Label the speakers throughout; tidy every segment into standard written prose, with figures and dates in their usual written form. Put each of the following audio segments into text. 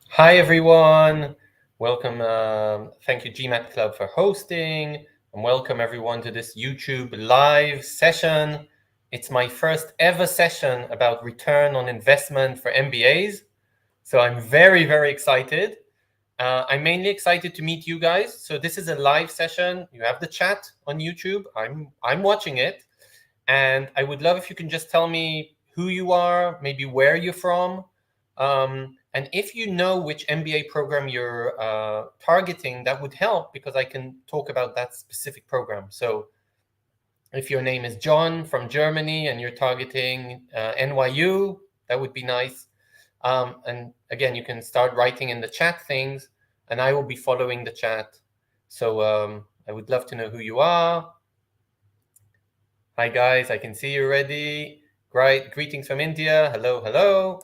Speaker 1: Hi, everyone. Welcome. Thank you, GMAT Club, for hosting. And welcome, everyone, to this YouTube live session. It's my first ever session about return on investment for MBAs. So I'm very, very excited. I'm mainly excited to meet you guys. So this is a live session. You have the chat on YouTube. I'm watching it. And I would love if you can just tell me who you are, maybe where you're from. And if you know which MBA program you're targeting, that would help because I can talk about that specific program. So if your name is John from Germany and you're targeting NYU, that would be nice. And again, you can start writing in the chat things and I will be following the chat. So I would love to know who you are. Hi guys, I can see you already. Great, greetings from India. Hello, hello.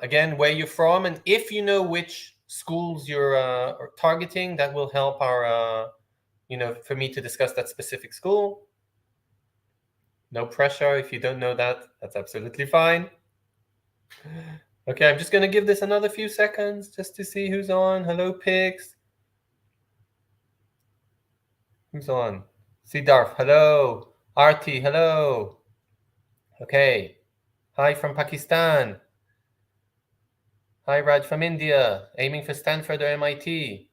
Speaker 1: Again, where you're from, and if you know which schools you're targeting, that will help our, for me to discuss that specific school. No pressure. If you don't know that, that's absolutely fine. Okay, I'm just going to give this another few seconds just to see who's on. Hello, Pix. Who's on? Siddharth, hello. Arti, hello. Okay. Hi from Pakistan. Hi, Raj from India, aiming for Stanford or MIT.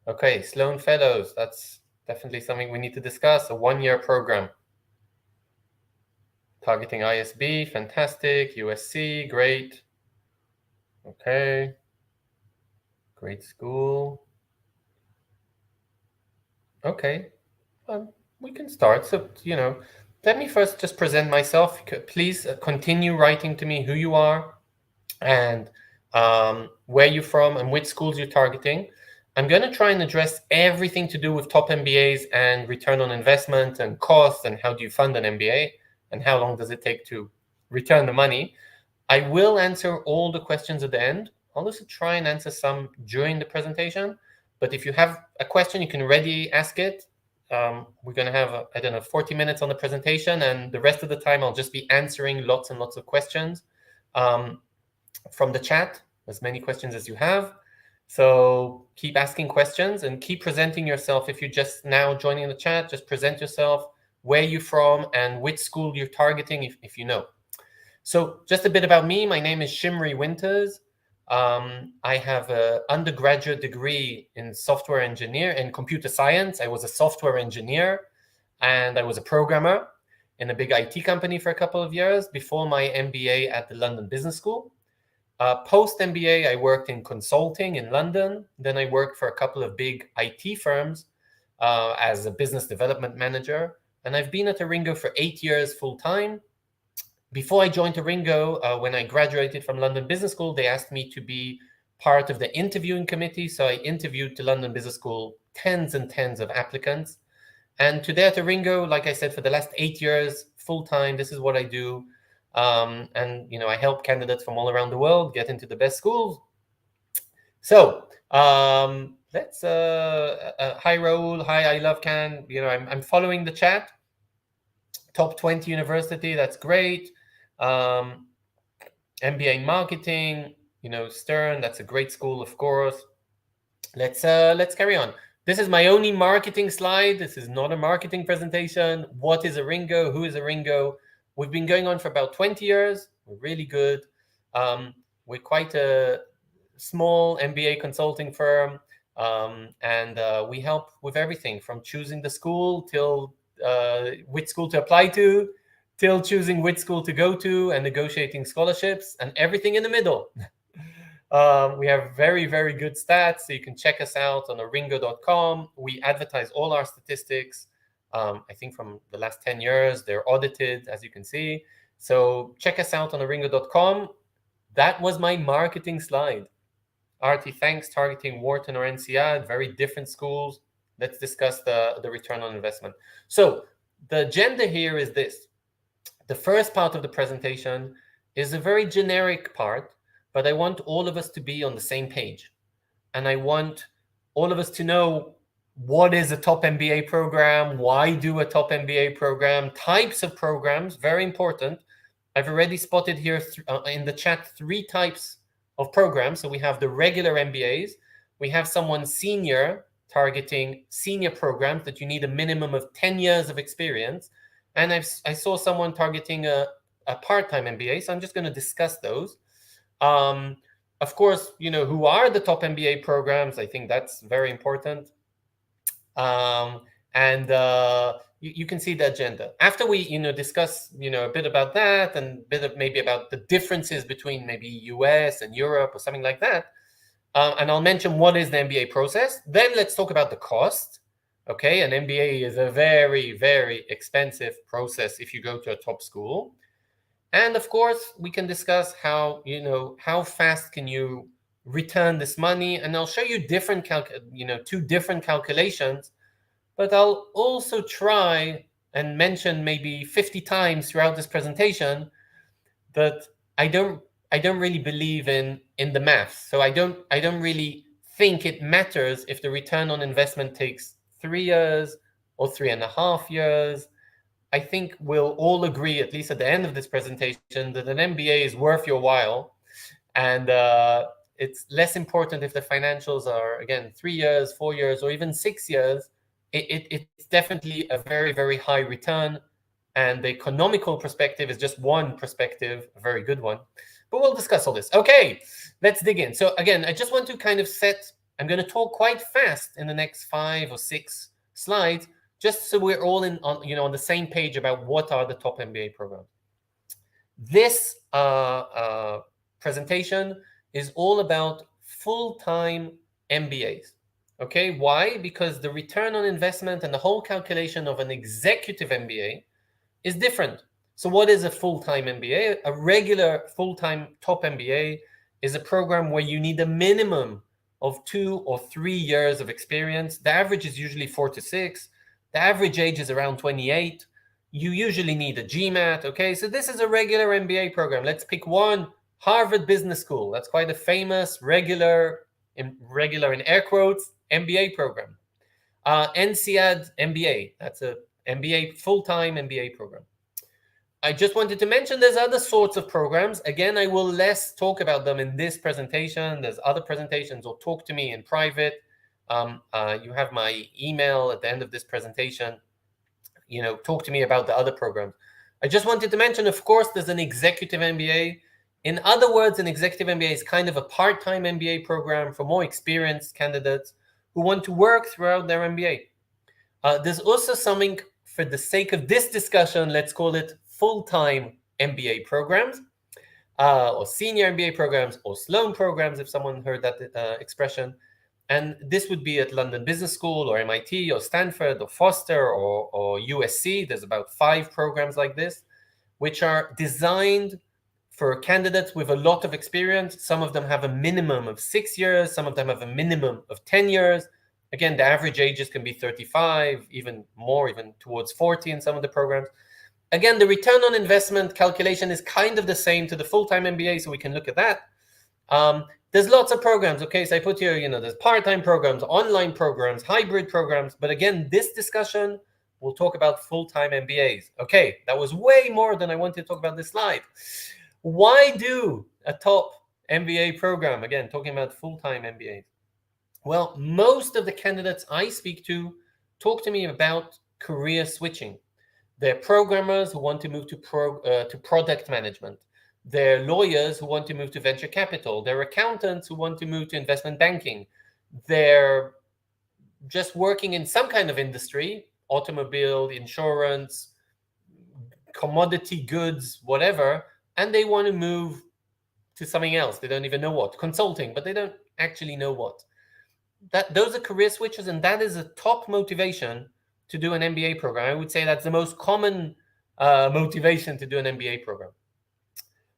Speaker 1: Okay, Sloan Fellows, that's definitely something we need to discuss, a one-year program. Targeting ISB, fantastic. USC, great. Okay, great school. Okay, we can start. So, let me first just present myself. Please continue writing to me who you are and where you're from and which schools you're targeting. I'm going to try and address everything to do with top MBAs and return on investment and costs and how do you fund an MBA and how long does it take to return the money. I will answer all the questions at the end. I'll also try and answer some during the presentation. But if you have a question, you can already ask it. We're going to have, 40 minutes on the presentation. And the rest of the time, I'll just be answering lots and lots of questions from the chat, as many questions as you have. So keep asking questions and keep presenting yourself. If you're just now joining the chat, just present yourself, where you're from and which school you're targeting if you know. So just a bit about me. My name is Shimri Winters. I have an undergraduate degree in software engineer and computer science. I was a software engineer and I was a programmer in a big IT company for a couple of years before my MBA at the London Business School. Post-MBA, I worked in consulting in London. Then I worked for a couple of big IT firms as a business development manager. And I've been at Aringo for 8 years full-time. Before I joined Aringo, when I graduated from London Business School, they asked me to be part of the interviewing committee. So I interviewed to London Business School tens and tens of applicants. And today at Aringo, like I said, for the last 8 years, full-time, this is what I do. And I help candidates from all around the world get into the best schools. So let's hi Raul, hi I love Can. I'm following the chat. Top 20 university, that's great. MBA in marketing, Stern, that's a great school, of course. Let's carry on. This is my only marketing slide. This is not a marketing presentation. What is Aringo? Who is Aringo? We've been going on for about 20 years. We're really good. We're quite a small MBA consulting firm, and we help with everything from choosing the school till which school to apply to, till choosing which school to go to and negotiating scholarships and everything in the middle. We have very, very good stats, so you can check us out on aringo.com. We advertise all our statistics. I think from the last 10 years, they're audited, as you can see. So check us out on aringo.com. That was my marketing slide. Arti, thanks. Targeting Wharton or NCI, very different schools. Let's discuss the return on investment. So the agenda here is this. The first part of the presentation is a very generic part, but I want all of us to be on the same page. And I want all of us to know what is a top MBA program, why do a top MBA program, types of programs, very important, I've already spotted here in the chat 3 types of programs. So we have the regular MBAs. We have someone senior targeting senior programs that you need a minimum of 10 years of experience. And I saw someone targeting a part-time MBA. So I'm just going to discuss those. Of course, who are the top MBA programs? I think that's very important. And you can see the agenda. After we, discuss, a bit about that and a bit of maybe about the differences between maybe US and Europe or something like that. And I'll mention what is the MBA process. Then let's talk about the cost. Okay, an MBA is a very, very expensive process if you go to a top school. And of course, we can discuss how fast can you return this money. And I'll show you different, 2 different calculations. But I'll also try and mention maybe 50 times throughout this presentation that I don't really believe in the math. So I don't really think it matters if the return on investment takes 3 years or 3.5 years. I think we'll all agree, at least at the end of this presentation, that an MBA is worth your while. And it's less important if the financials are, again, 3 years, 4 years, or even 6 years. It's definitely a very, very high return. And the economical perspective is just one perspective, a very good one. But we'll discuss all this. Okay, let's dig in. So again, I just want to kind of I'm going to talk quite fast in the next 5 or 6 slides, just so we're all on the same page about what are the top MBA programs. This presentation is all about full-time MBAs. Okay, why? Because the return on investment and the whole calculation of an executive MBA is different. So what is a full-time MBA? A regular full-time top MBA is a program where you need a minimum of 2 or 3 years of experience. The average is usually 4 to 6. The average age is around 28. You usually need a GMAT. Okay, so this is a regular MBA program. Let's pick one. Harvard Business School. That's quite a famous regular in air quotes MBA program. NCAD MBA. That's a MBA full-time MBA program. I just wanted to mention there's other sorts of programs. Again, I will less talk about them in this presentation. There's other presentations, or talk to me in private. You have my email at the end of this presentation. Talk to me about the other programs. I just wanted to mention, of course, there's an executive MBA. In other words, an executive MBA is kind of a part-time MBA program for more experienced candidates who want to work throughout their MBA. There's also something, for the sake of this discussion, let's call it full-time MBA programs, or senior MBA programs, or Sloan programs, if someone heard that expression. And this would be at London Business School, or MIT, or Stanford, or Foster, or USC. There's about 5 programs like this, which are designed for candidates with a lot of experience. Some of them have a minimum of 6 years. Some of them have a minimum of 10 years. Again, the average ages can be 35, even more, even towards 40 in some of the programs. Again, the return on investment calculation is kind of the same to the full-time MBA, so we can look at that. There's lots of programs. Okay, so I put here, there's part-time programs, online programs, hybrid programs. But again, this discussion, we'll talk about full-time MBAs. Okay, that was way more than I wanted to talk about this slide. Why do a top MBA program? Again, talking about full-time MBAs. Well, most of the candidates I speak to talk to me about career switching. They're programmers who want to move to product management. They're lawyers who want to move to venture capital. They're accountants who want to move to investment banking. They're just working in some kind of industry, automobile, insurance, commodity goods, whatever, and they want to move to something else. They don't even know what. Consulting, but they don't actually know what. Those are career switches, and that is a top motivation to do an MBA program. I would say that's the most common motivation to do an MBA program.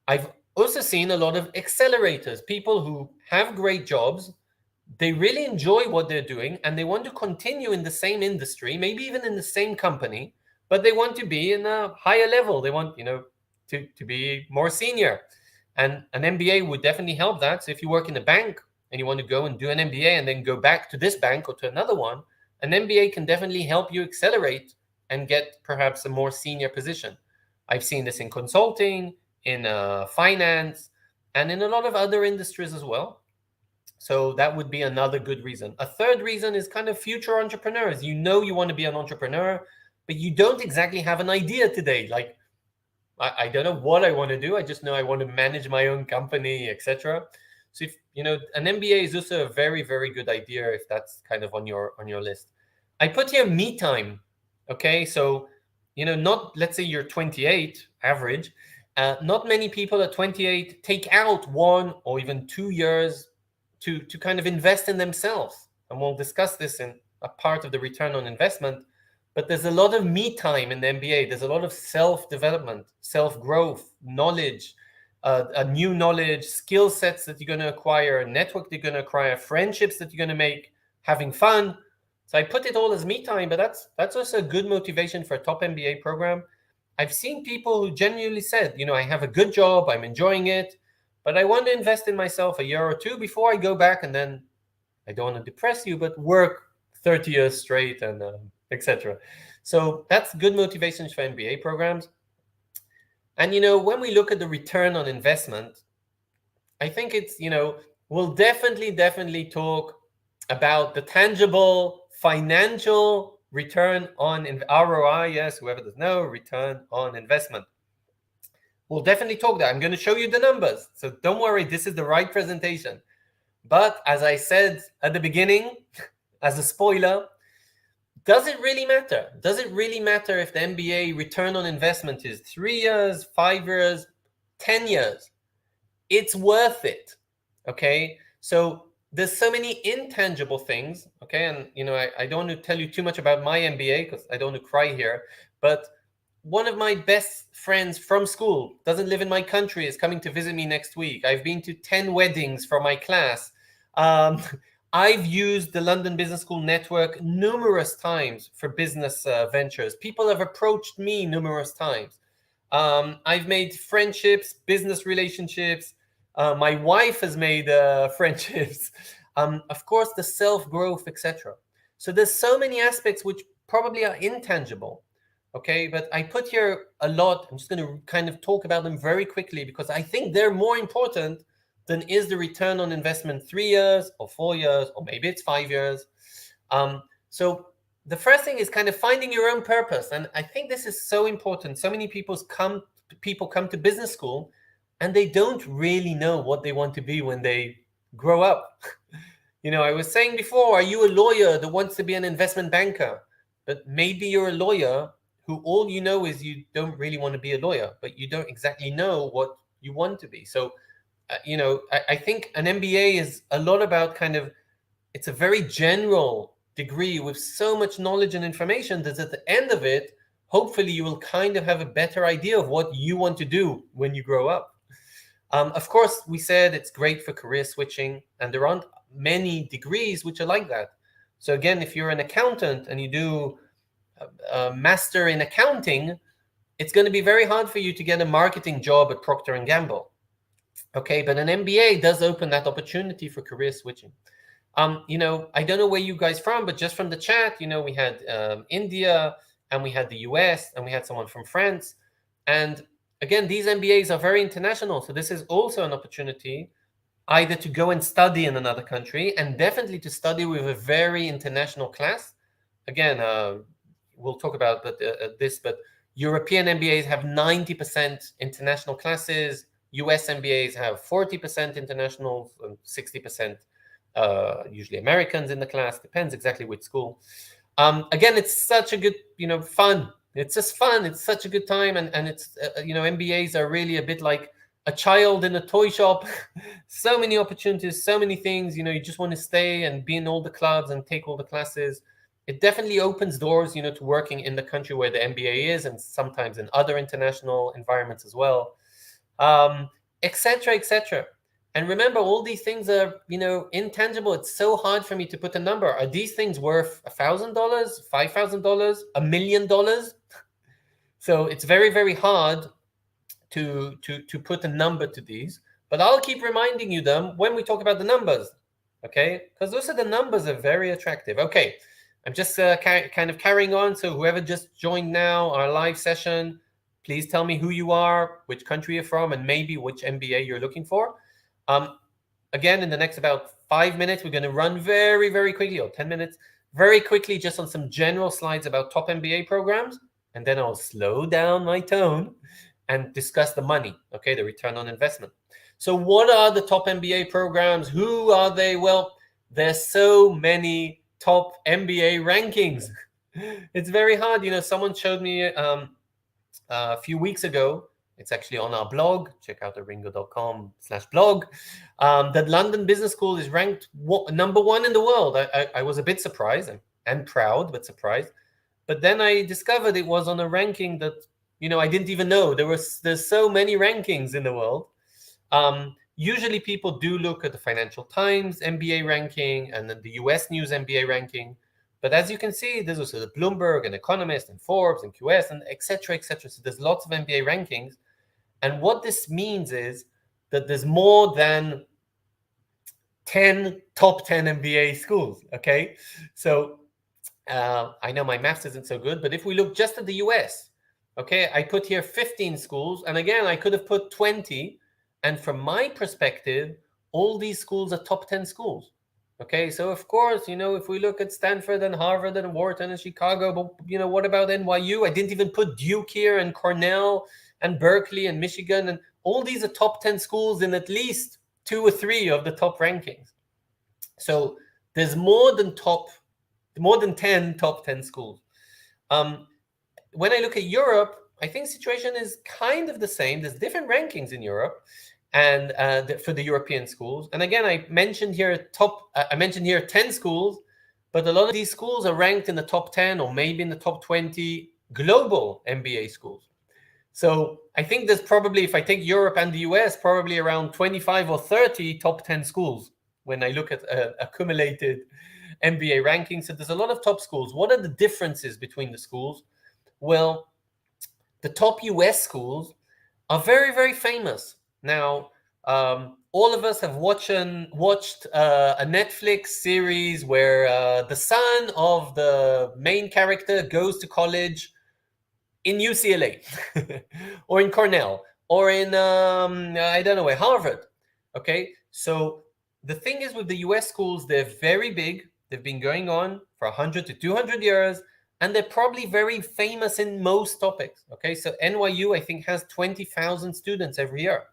Speaker 1: I've also seen a lot of accelerators, people who have great jobs, they really enjoy what they're doing, and they want to continue in the same industry, maybe even in the same company, but they want to be in a higher level. They want, to be more senior. And an MBA would definitely help that. So if you work in a bank and you want to go and do an MBA and then go back to this bank or to another one, an MBA can definitely help you accelerate and get perhaps a more senior position. I've seen this in consulting, in finance, and in a lot of other industries as well. So that would be another good reason. A third reason is kind of future entrepreneurs. You know you want to be an entrepreneur, but you don't exactly have an idea today. Like, I don't know what I want to do. I just know I want to manage my own company, etc. So if an MBA is also a very, very good idea if that's kind of on your list. I put here me time. Okay, so not, let's say you're 28, average. Not many people at 28 take out 1 or even 2 years to kind of invest in themselves, and we'll discuss this in a part of the return on investment. But there's a lot of me time in the MBA. There's a lot of self-development, self-growth, knowledge, a new knowledge, skill sets that you're going to acquire, a network you're going to acquire, friendships that you're going to make, having fun. So I put it all as me time, but that's also a good motivation for a top MBA program. I've seen people who genuinely said, I have a good job, I'm enjoying it, but I want to invest in myself a year or two before I go back, and then I don't want to depress you, but work 30 years straight and etc. So that's good motivations for MBA programs. And when we look at the return on investment, I think it's we'll definitely talk about the tangible financial return on ROI. Yes, whoever doesn't know, return on investment. We'll definitely talk that. I'm going to show you the numbers, so don't worry, this is the right presentation. But as I said at the beginning, as a spoiler, does it really matter? Does it really matter if the MBA return on investment is 3 years, 5 years, 10 years? It's worth it, okay? So there's so many intangible things, okay? And, I don't want to tell you too much about my MBA because I don't want to cry here, but one of my best friends from school doesn't live in my country, is coming to visit me next week. I've been to 10 weddings for my class. I've used the London Business School network numerous times for business ventures. People have approached me numerous times. I've made friendships, business relationships. My wife has made friendships. Of course, the self-growth, etc. So there's so many aspects which probably are intangible. Okay, but I put here a lot. I'm just going to kind of talk about them very quickly because I think they're more important than is the return on investment 3 years or 4 years, or maybe it's 5 years. So the first thing is kind of finding your own purpose. And I think this is so important. So many people come to business school and they don't really know what they want to be when they grow up. I was saying before, are you a lawyer that wants to be an investment banker? But maybe you're a lawyer who all you know is you don't really want to be a lawyer, but you don't exactly know what you want to be. So I think an MBA is a lot about it's a very general degree with so much knowledge and information that at the end of it, hopefully you will kind of have a better idea of what you want to do when you grow up. Of course, we said it's great for career switching, and there aren't many degrees which are like that. So again, if you're an accountant and you do a master in accounting, it's going to be very hard for you to get a marketing job at Procter & Gamble. Okay, but an MBA does open that opportunity for career switching. I don't know where you guys from, but just from the chat, we had India, and we had the US, and we had someone from France. And again, these MBAs are very international. So this is also an opportunity either to go and study in another country, and definitely to study with a very international class. Again, we'll talk about this, but European MBAs have 90% international classes. US MBAs have 40% international and 60% usually Americans in the class. Depends exactly which school. Again, it's such a good, fun. It's just fun. It's such a good time. And it's, MBAs are really a bit like a child in a toy shop. So many opportunities, so many things. You just want to stay and be in all the clubs and take all the classes. It definitely opens doors, to working in the country where the MBA is, and sometimes in other international environments as well. Etc., etc. And remember, all these things are, intangible. It's so hard for me to put a number. Are these things worth $1,000, $5,000, $1 million? So it's very, very hard to put a number to these. But I'll keep reminding you them when we talk about the numbers, okay? Because also the numbers are very attractive. Okay, I'm just kind of carrying on. So whoever just joined now, our live session, Please tell me who you are, which country you're from, and maybe which MBA you're looking for. Again, in the next about 5 minutes, we're going to run very, very quickly, or 10 minutes, very quickly, just on some general slides about top MBA programs. And then I'll slow down my tone and discuss the money, okay, the return on investment. So what are the top MBA programs? Who are they? Well, there's so many top MBA rankings. It's very hard. Someone showed me a few weeks ago, it's actually on our blog, check out aringo.com/blog, that London Business School is ranked number 1 in the world. I was a bit surprised and proud, but surprised. But then I discovered it was on a ranking that, I didn't even know. There's so many rankings in the world. Usually people do look at the Financial Times MBA ranking and then the US News MBA ranking. But as you can see, there's also the Bloomberg and Economist and Forbes and QS and et cetera, et cetera. So there's lots of MBA rankings. And what this means is that there's more than 10 top 10 MBA schools, okay? So I know my maths isn't so good, but if we look just at the US, okay, I put here 15 schools. And again, I could have put 20. And from my perspective, all these schools are top 10 schools. Okay, so of course, if we look at Stanford and Harvard and Wharton and Chicago, but what about NYU? I didn't even put Duke here and Cornell and Berkeley and Michigan, and all these are top 10 schools in at least 2 or 3 of the top rankings. So there's more than 10 top 10 schools. When I look at Europe, I think the situation is kind of the same. There's different rankings in Europe, and for the European schools. And again, I mentioned here 10 schools, but a lot of these schools are ranked in the top 10 or maybe in the top 20 global MBA schools. So I think there's probably, if I take Europe and the US, probably around 25 or 30 top 10 schools when I look at accumulated MBA rankings. So there's a lot of top schools. What are the differences between the schools? Well, the top US schools are very, very famous. Now, all of us have watched a Netflix series where the son of the main character goes to college in UCLA or in Cornell or in, I don't know where, Harvard. Okay, so the thing is with the US schools, they're very big. They've been going on for 100 to 200 years. And they're probably very famous in most topics. Okay, so NYU, I think, has 20,000 students every year.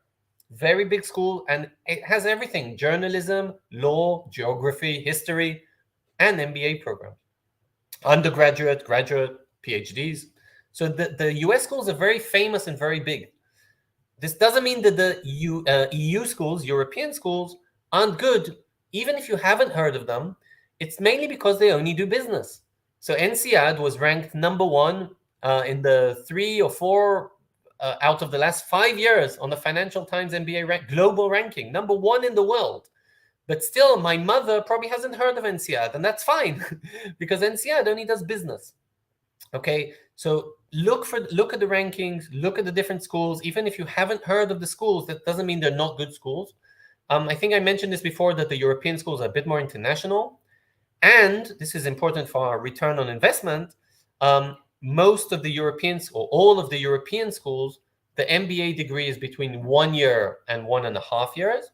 Speaker 1: Very big school, and it has everything: journalism, law, geography, history, and MBA programs. Undergraduate, graduate, PhDs. So the US schools are very famous and very big. This doesn't mean that the EU schools, European schools, aren't good. Even if you haven't heard of them, it's mainly because they only do business. So INSEAD was ranked number 1 in the 3 or 4 out of the last 5 years on the Financial Times MBA global ranking, number 1 in the world. But still, my mother probably hasn't heard of INSEAD, and that's fine because INSEAD only does business. Okay, so look at the rankings, look at the different schools. Even if you haven't heard of the schools, that doesn't mean they're not good schools. I think I mentioned this before, that the European schools are a bit more international. And this is important for our return on investment. Most of the Europeans, or all of the European schools, the MBA degree is between 1 year and 1.5 years,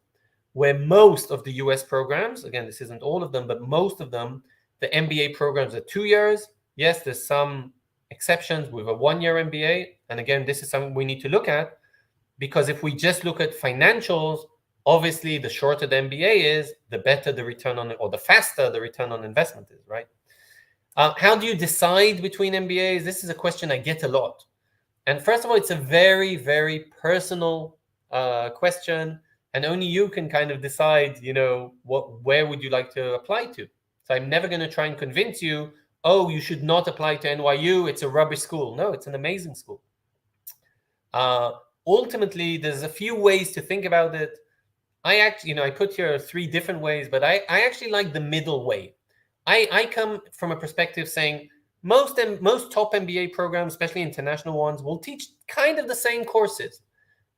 Speaker 1: where most of the US programs, again, this isn't all of them, but most of them, the MBA programs are 2 years. Yes, there's some exceptions with a 1-year MBA. And again, this is something we need to look at, because if we just look at financials, obviously, the shorter the MBA is, the better the return on, or the faster the return on investment is, right? How do you decide between MBAs? This is a question I get a lot. And first of all, it's a very, very personal question, and only you can kind of decide, where would you like to apply to? So I'm never going to try and convince you, oh, you should not apply to NYU. It's a rubbish school. No, it's an amazing school. Ultimately, there's a few ways to think about it. I actually, I put here 3 different ways, but I actually like the middle way. I come from a perspective saying most top MBA programs, especially international ones, will teach kind of the same courses.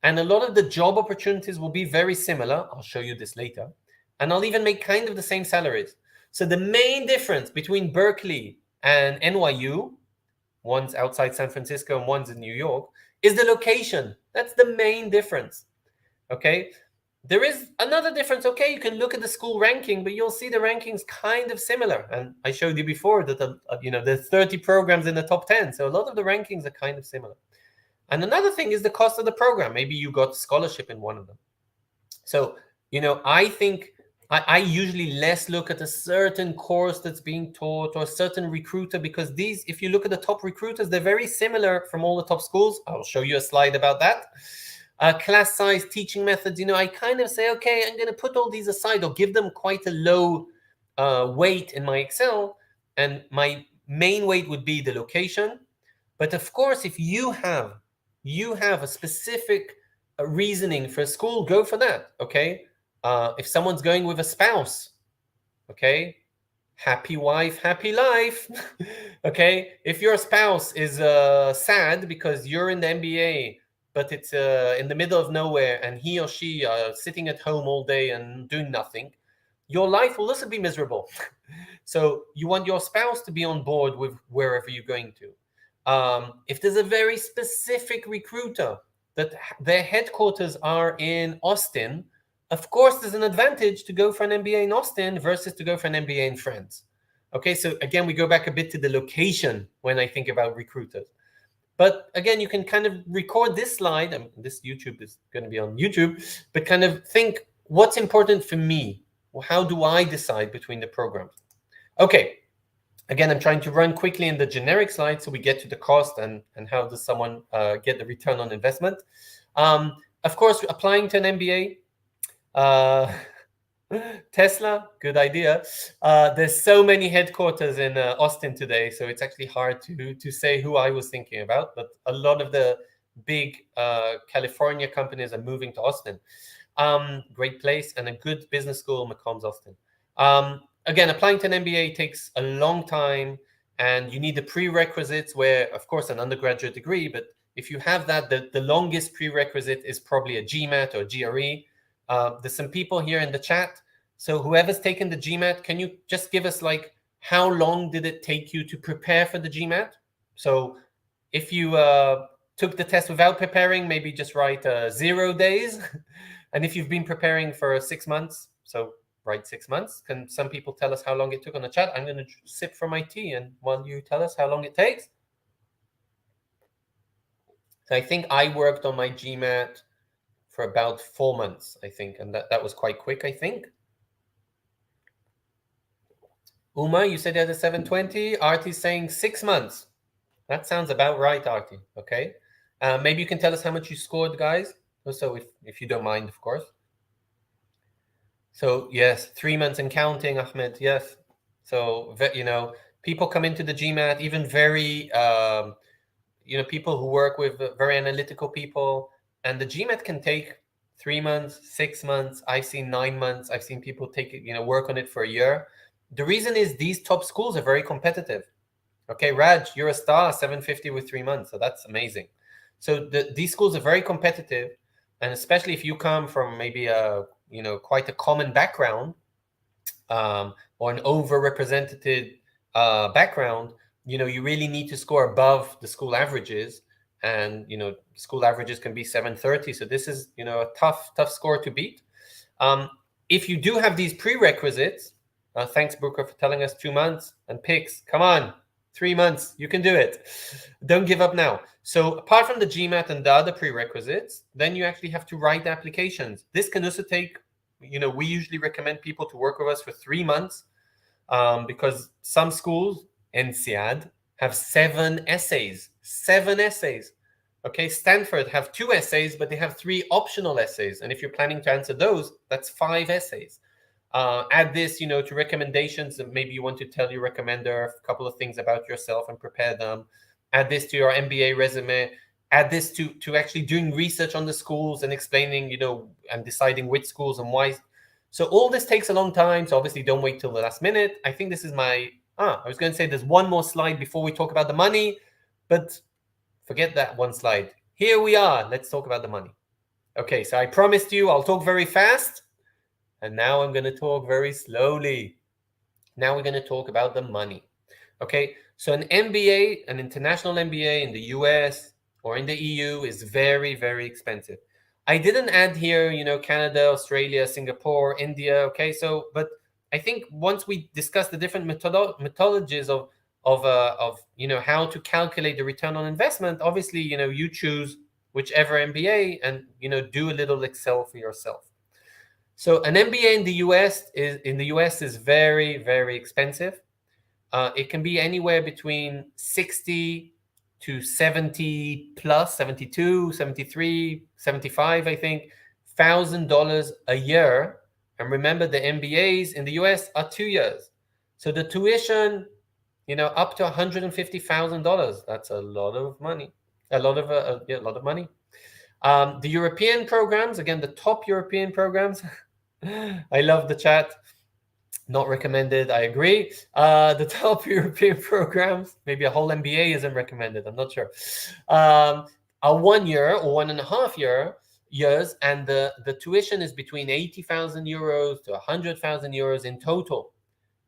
Speaker 1: And a lot of the job opportunities will be very similar. I'll show you this later. And I'll even make kind of the same salaries. So the main difference between Berkeley and NYU, one's outside San Francisco and one's in New York, is the location. That's the main difference. Okay. There is another difference. Okay, you can look at the school ranking, but you'll see the rankings kind of similar. And I showed you before that there's 30 programs in the top 10. So a lot of the rankings are kind of similar. And another thing is the cost of the program. Maybe you got scholarship in one of them. So, I think I usually less look at a certain course that's being taught or a certain recruiter, because these, if you look at the top recruiters, they're very similar from all the top schools. I'll show you a slide about that. Class size, teaching methods, I kind of say, okay, I'm going to put all these aside or give them quite a low weight in my Excel. And my main weight would be the location. But of course, if you have a specific reasoning for a school, go for that. Okay. If someone's going with a spouse, okay, happy wife, happy life. Okay. If your spouse is sad because you're in the MBA, but it's in the middle of nowhere and he or she are sitting at home all day and doing nothing, your life will also be miserable. So you want your spouse to be on board with wherever you're going to. If there's a very specific recruiter that their headquarters are in Austin, of course, there's an advantage to go for an MBA in Austin versus to go for an MBA in France. Okay, so again, we go back a bit to the location when I think about recruiters. But again, you can kind of record this slide, and this YouTube is going to be on YouTube, but kind of think, what's important for me? Well, how do I decide between the programs? Okay, again, I'm trying to run quickly in the generic slide so we get to the cost and how does someone get the return on investment. Of course, applying to an MBA, Tesla, good idea. There's so many headquarters in Austin today, so it's actually hard to say who I was thinking about, but a lot of the big California companies are moving to Austin. Great place and a good business school, McCombs Austin. Again, applying to an MBA takes a long time, and you need the prerequisites where, of course, an undergraduate degree, but if you have that, the longest prerequisite is probably a GMAT or GRE. There's some people here in the chat. So whoever's taken the GMAT, can you just give us like, how long did it take you to prepare for the GMAT? So if you took the test without preparing, maybe just write 0 days. And if you've been preparing for 6 months, so write 6 months. Can some people tell us how long it took on the chat? I'm going to sip from my tea, and while you tell us how long it takes. So I think I worked on my GMAT for about 4 months, I think, and that was quite quick, I think. Uma, you said you had a 720. Artie's saying 6 months. That sounds about right, Artie. Okay. Maybe you can tell us how much you scored, guys. Also, if you don't mind, of course. So yes, 3 months and counting, Ahmed. Yes. So people come into the GMAT, even very people who work with very analytical people, and the GMAT can take 3 months, 6 months. I've seen 9 months. I've seen people take it, work on it for a year. The reason is these top schools are very competitive. Okay, Raj, you're a star, 750 with 3 months. So that's amazing. So these schools are very competitive. And especially if you come from maybe quite a common background or an overrepresented background, you really need to score above the school averages. And, school averages can be 730. So this is, a tough score to beat. If you do have these prerequisites, thanks, Brooker, for telling us 2 months, and Pix, come on, 3 months, you can do it. Don't give up now. So apart from the GMAT and the other prerequisites, then you actually have to write applications. This can also take, we usually recommend people to work with us for 3 months because some schools, NCAD, have 7 essays. 7 essays. Okay, Stanford have 2 essays, but they have 3 optional essays. And if you're planning to answer those, that's 5 essays. Add this, to recommendations. Maybe you want to tell your recommender a couple of things about yourself and prepare them. Add this to your MBA resume. Add this to actually doing research on the schools and explaining, and deciding which schools and why. So all this takes a long time. So obviously don't wait till the last minute. I think this is I was going to say there's one more slide before we talk about the money, but forget that one slide. Here we are. Let's talk about the money. Okay, so I promised you I'll talk very fast. And now I'm going to talk very slowly. Now we're going to talk about the money. Okay, so an MBA, an international MBA in the US, or in the EU is very, very expensive. I didn't add here, Canada, Australia, Singapore, India. Okay, so but I think once we discuss the different methodologies of how to calculate the return on investment, obviously you choose whichever MBA and do a little Excel for yourself. So an MBA in the US is very, very expensive. It can be anywhere between 60 to 70 plus, 72, 73, 75, I think, $1,000 a year. And remember, the MBAs in the US are 2 years. So the tuition, up to $150,000. That's a lot of money. A lot of money. The European programs, again, the top European programs. I love the chat. Not recommended. I agree. The top European programs, maybe a whole MBA isn't recommended. I'm not sure. Are 1 year or 1.5 years, and the tuition is between 80,000 euros to 100,000 euros in total.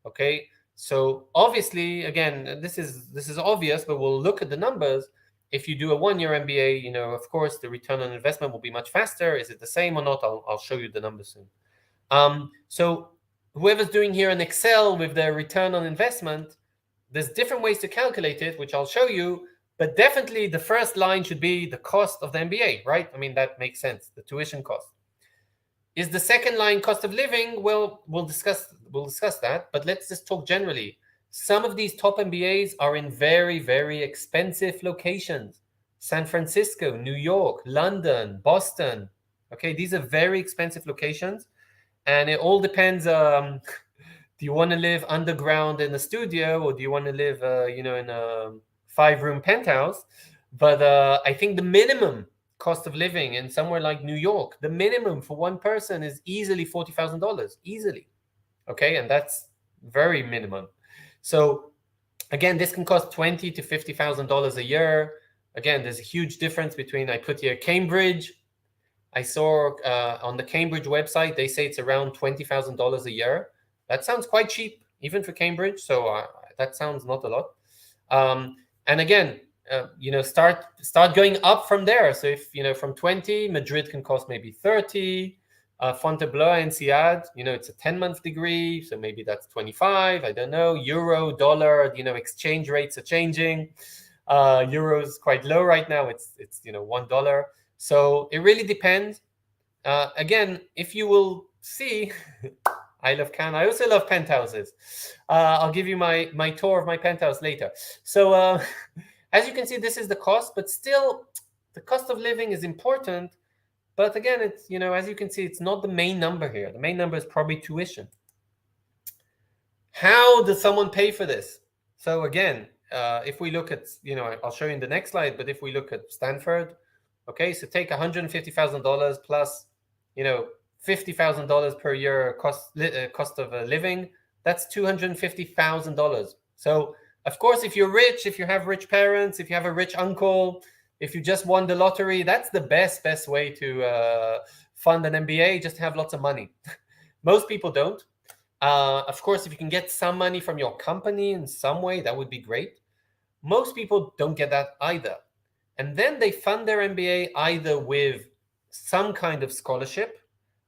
Speaker 1: Okay, so obviously, again, this is obvious, but we'll look at the numbers. If you do a 1 year MBA, of course, the return on investment will be much faster. Is it the same or not? I'll show you the numbers soon. So whoever's doing here in Excel with their return on investment, there's different ways to calculate it, which I'll show you. But definitely the first line should be the cost of the MBA, right? I mean, that makes sense, the tuition cost. Is the second line cost of living? Well, we'll discuss that, but let's just talk generally. Some of these top MBAs are in very, very expensive locations. San Francisco, New York, London, Boston. Okay, these are very expensive locations. And it all depends. Do you want to live underground in a studio, or do you want to live, in a 5-room penthouse? But I think the minimum cost of living in somewhere like New York, the minimum for one person is easily $40,000, easily. Okay, and that's very minimum. So again, this can cost $20,000 to $50,000 a year. Again, there's a huge difference between, I put here Cambridge. I saw on the Cambridge website, they say it's around $20,000 a year. That sounds quite cheap, even for Cambridge. So that sounds not a lot. And again, start going up from there. So if, from 20, Madrid can cost maybe 30. Fontainebleau and Ciad, it's a 10-month degree. So maybe that's 25. I don't know. Euro, dollar, exchange rates are changing. Euro is quite low right now. It's $1. So it really depends. Again, if you will see, I love Cannes. I also love penthouses. I'll give you my tour of my penthouse later. So as you can see, this is the cost, but still the cost of living is important. But again, it's, as you can see, it's not the main number here. The main number is probably tuition. How does someone pay for this? So again, if we look at, I'll show you in the next slide, but if we look at Stanford, okay, so take $150,000 plus, $50,000 per year cost of living. That's $250,000. So of course, if you're rich, if you have rich parents, if you have a rich uncle, if you just won the lottery, that's the best way to fund an MBA. Just have lots of money. Most people don't. Of course, if you can get some money from your company in some way, that would be great. Most people don't get that either. And then they fund their MBA either with some kind of scholarship,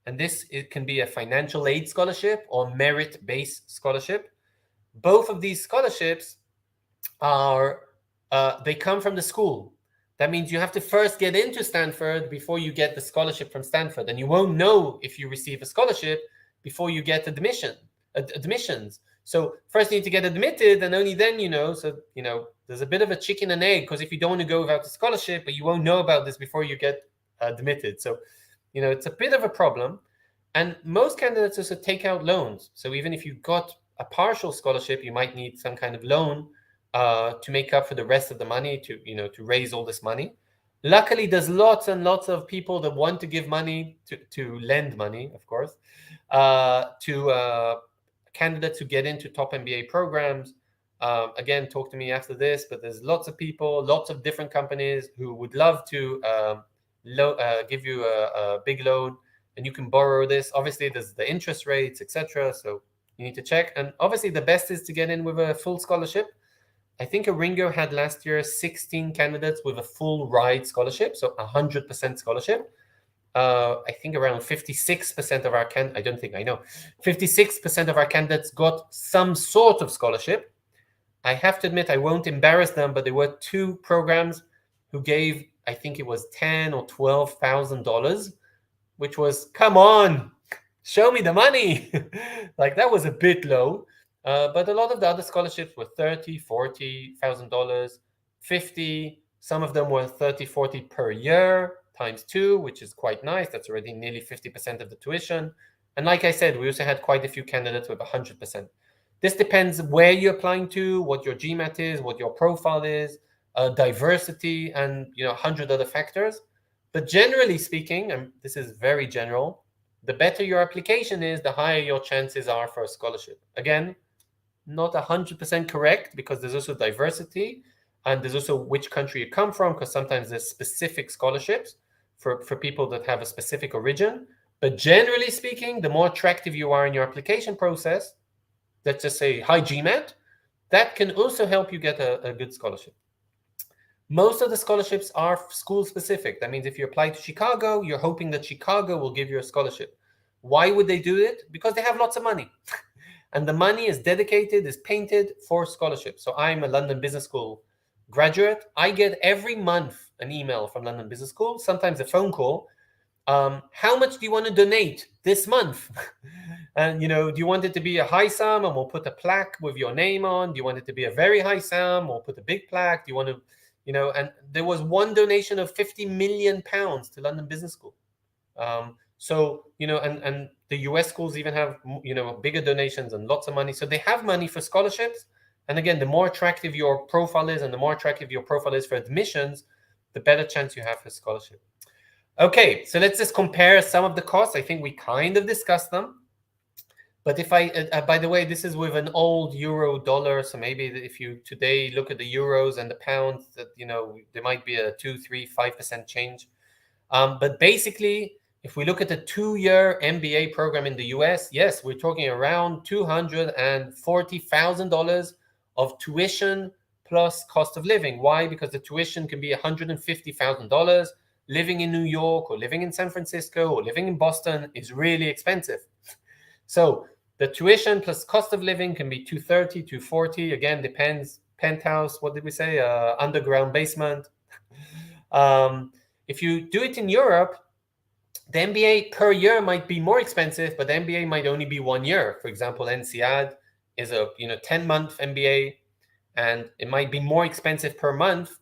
Speaker 1: and it can be a financial aid scholarship or merit-based scholarship. Both of these scholarships they come from the school. That means you have to first get into Stanford before you get the scholarship from Stanford, and you won't know if you receive a scholarship before you get admissions. So first you need to get admitted, and only then So there's a bit of a chicken and egg, because if you don't want to go without a scholarship, but you won't know about this before you get admitted. So it's a bit of a problem. And most candidates also take out loans. So even if you got a partial scholarship, you might need some kind of loan to make up for the rest of the money, to raise all this money. Luckily, there's lots and lots of people that want to give money, to lend money, of course, to candidates who get into top MBA programs. Again, talk to me after this, but there's lots of people, lots of different companies who would love to give you a big loan, and you can borrow this. Obviously, there's the interest rates, etc. So you need to check. And obviously, the best is to get in with a full scholarship. I think Ringo had last year 16 candidates with a full ride scholarship, so 100% scholarship. I think around 56% of our I don't think I know, 56% of our candidates got some sort of scholarship. I have to admit, I won't embarrass them, but there were 2 programs who gave, I think it was $10,000 or $12,000, which was, come on, show me the money. Like that was a bit low. But a lot of the other scholarships were $30,000, $40,000, 50. Some of them were 30, 40 per year times 2, which is quite nice. That's already nearly 50% of the tuition. And like I said, we also had quite a few candidates with 100%. This depends where you're applying to, what your GMAT is, what your profile is, diversity, and 100 other factors. But generally speaking, and this is very general, the better your application is, the higher your chances are for a scholarship. Again, not 100% correct, because there's also diversity, and there's also which country you come from, because sometimes there's specific scholarships for people that have a specific origin. But generally speaking, the more attractive you are in your application process, let's just say high GMAT, that can also help you get a good scholarship. Most of the scholarships are school specific. That means if you apply to Chicago, you're hoping that Chicago will give you a scholarship. Why would they do it? Because they have lots of money. And the money is dedicated, is painted for scholarships. So I'm a London Business School graduate. I get every month an email from London Business School, sometimes a phone call. How much do you want to donate this month? And, do you want it to be a high sum and we'll put a plaque with your name on? Do you want it to be a very high sum? We'll put a big plaque. Do you want to, and there was one donation of £50 million to London Business School. So, and the US schools even have, bigger donations and lots of money. So they have money for scholarships. And again, the more attractive your profile is and the more attractive your profile is for admissions, the better chance you have for scholarship. Okay, so let's just compare some of the costs. I think we kind of discussed them. But if by the way, this is with an old euro dollar. So maybe if you today look at the euros and the pounds, that, there might be a 2, 3, 5% change. But basically, if we look at the 2-year MBA program in the US, yes, we're talking around $240,000 of tuition plus cost of living. Why? Because the tuition can be $150,000. Living in New York or living in San Francisco or living in Boston is really expensive. So the tuition plus cost of living can be 230, 240. Again, depends. Penthouse, what did we say? Underground basement. If you do it in Europe, the MBA per year might be more expensive, but the MBA might only be 1 year. For example, NCAD is a 10-month MBA, and it might be more expensive per month,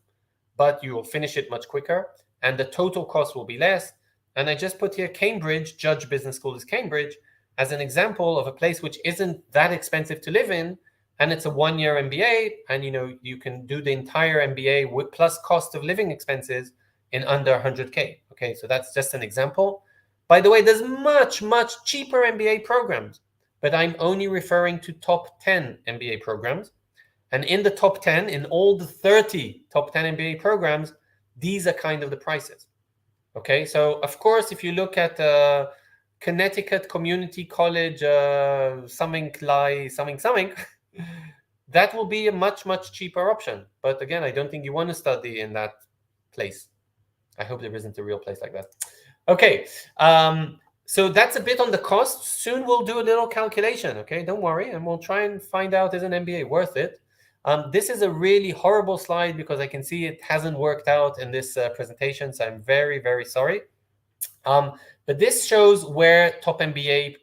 Speaker 1: but you will finish it much quicker, and the total cost will be less. And I just put here Cambridge, Judge Business School is Cambridge, as an example of a place which isn't that expensive to live in, and it's a 1-year MBA, and you can do the entire MBA with plus cost of living expenses in under 100K. Okay, so that's just an example. By the way, there's much, much cheaper MBA programs, but I'm only referring to top 10 MBA programs. And in the top 10, in all the 30 top 10 MBA programs, these are kind of the prices. Okay, so of course, if you look at Connecticut Community College, something, that will be a much, much cheaper option. But again, I don't think you want to study in that place. I hope there isn't a real place like that. Okay, so that's a bit on the cost. Soon we'll do a little calculation, okay? Don't worry, and we'll try and find out, is an MBA worth it? This is a really horrible slide because I can see it hasn't worked out in this presentation, so I'm very, very sorry. But this shows where top MBA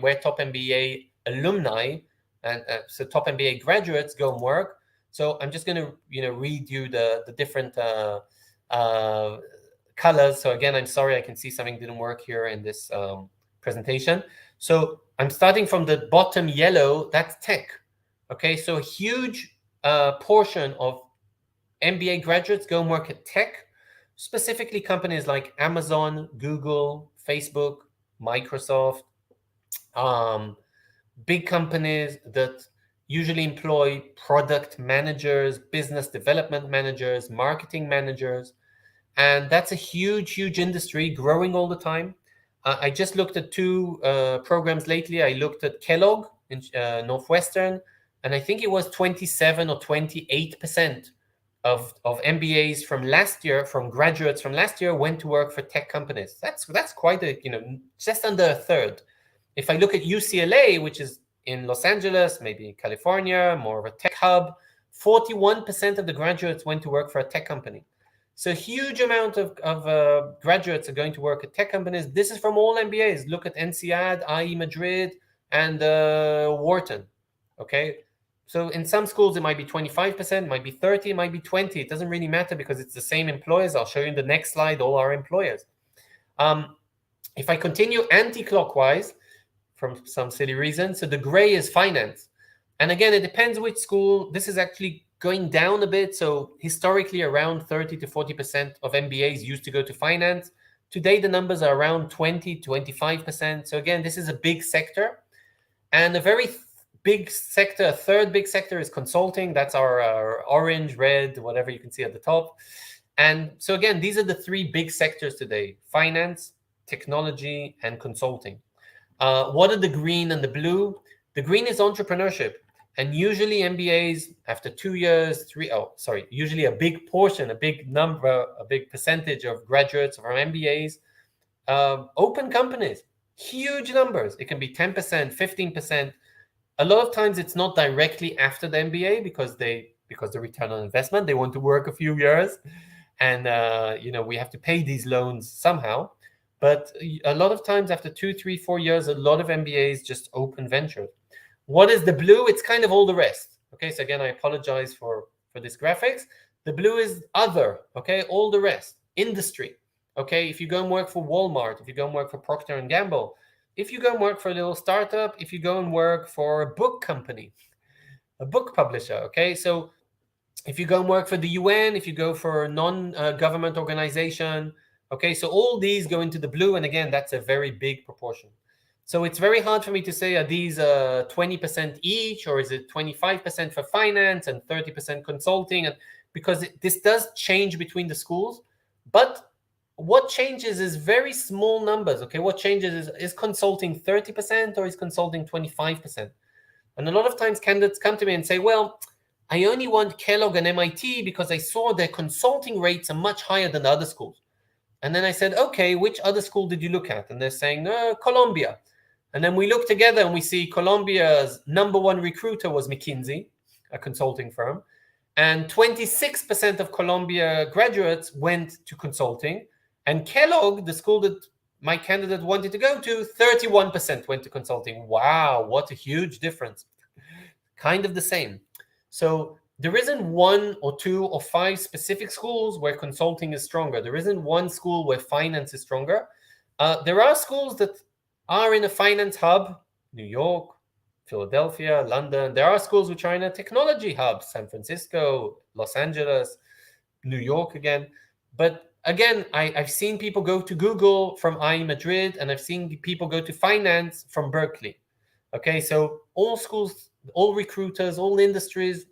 Speaker 1: where top MBA alumni and so top MBA graduates go and work. So I'm just going to read you the different colors. So again, I'm sorry, I can see something didn't work here in this presentation. So I'm starting from the bottom yellow. That's tech. Okay, so a huge portion of MBA graduates go and work at tech, specifically companies like Amazon, Google, Facebook, Microsoft, big companies that usually employ product managers, business development managers, marketing managers. And that's a huge, huge industry growing all the time. I just looked at 2 programs lately. I looked at Kellogg in Northwestern and I think it was 27 or 28% of MBAs from last year, from graduates from last year, went to work for tech companies. That's quite a, just under a third. If I look at UCLA, which is in Los Angeles, maybe California, more of a tech hub, 41% of the graduates went to work for a tech company. So a huge amount of graduates are going to work at tech companies. This is from all MBAs. Look at INSEAD, IE Madrid, and Wharton. Okay, so in some schools it might be 25%, it might be 30, it might be 20. It doesn't really matter because it's the same employers. I'll show you in the next slide all our employers. If I continue anti-clockwise, from some silly reason, so the gray is finance. And again, it depends which school. This is actually going down a bit. So historically, around 30 to 40% of MBAs used to go to finance. Today, the numbers are around 20, 25%. So again, this is a big sector. And a very big sector, a third big sector is consulting. That's our orange, red, whatever you can see at the top. And so again, these are the three big sectors today: finance, technology, and consulting. What are the green and the blue? The green is entrepreneurship. And usually MBAs, after 2 years, usually a big portion, a big number, a big percentage of graduates from MBAs open companies. Huge numbers. It can be 10%, 15%. A lot of times it's not directly after the MBA because the return on investment, they want to work a few years. And, we have to pay these loans somehow. But a lot of times after 2, 3, 4 years, a lot of MBAs just open ventures. What is the blue? It's kind of all the rest. Okay, so again, I apologize for this graphics. The blue is other, okay, all the rest. Industry, okay, if you go and work for Walmart, if you go and work for Procter & Gamble, if you go and work for a little startup, if you go and work for a book company, a book publisher, okay, so if you go and work for the UN, if you go for a non-government organization, okay, so all these go into the blue, and again, that's a very big proportion. So it's very hard for me to say, are these 20% each, or is it 25% for finance and 30% consulting? And because this does change between the schools, but what changes is very small numbers, okay? What changes is consulting 30% or is consulting 25%? And a lot of times candidates come to me and say, well, I only want Kellogg and MIT because I saw their consulting rates are much higher than the other schools. And then I said, okay, which other school did you look at? And they're saying, Columbia. And then we look together and we see Columbia's number one recruiter was McKinsey, a consulting firm. And 26% of Columbia graduates went to consulting. And Kellogg, the school that my candidate wanted to go to, 31% went to consulting. Wow, what a huge difference. Kind of the same. So there isn't 1 or 2 or 5 specific schools where consulting is stronger. There isn't one school where finance is stronger. There are schools that are in a finance hub, New York, Philadelphia, London. There are schools which are in a technology hub, San Francisco, Los Angeles, New York again. But again, I've seen people go to Google from IE Madrid, and I've seen people go to finance from Berkeley. Okay, so all schools, all recruiters, all industries,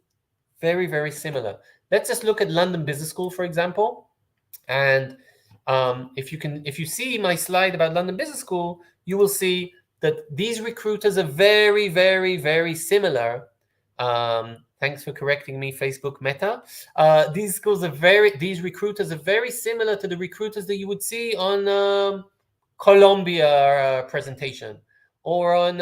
Speaker 1: very, very similar. Let's just look at London Business School, for example. And if you see my slide about London Business School, you will see that these recruiters are very, very, very similar. Thanks for correcting me, Facebook Meta. These recruiters are very similar to the recruiters that you would see on Columbia presentation, or on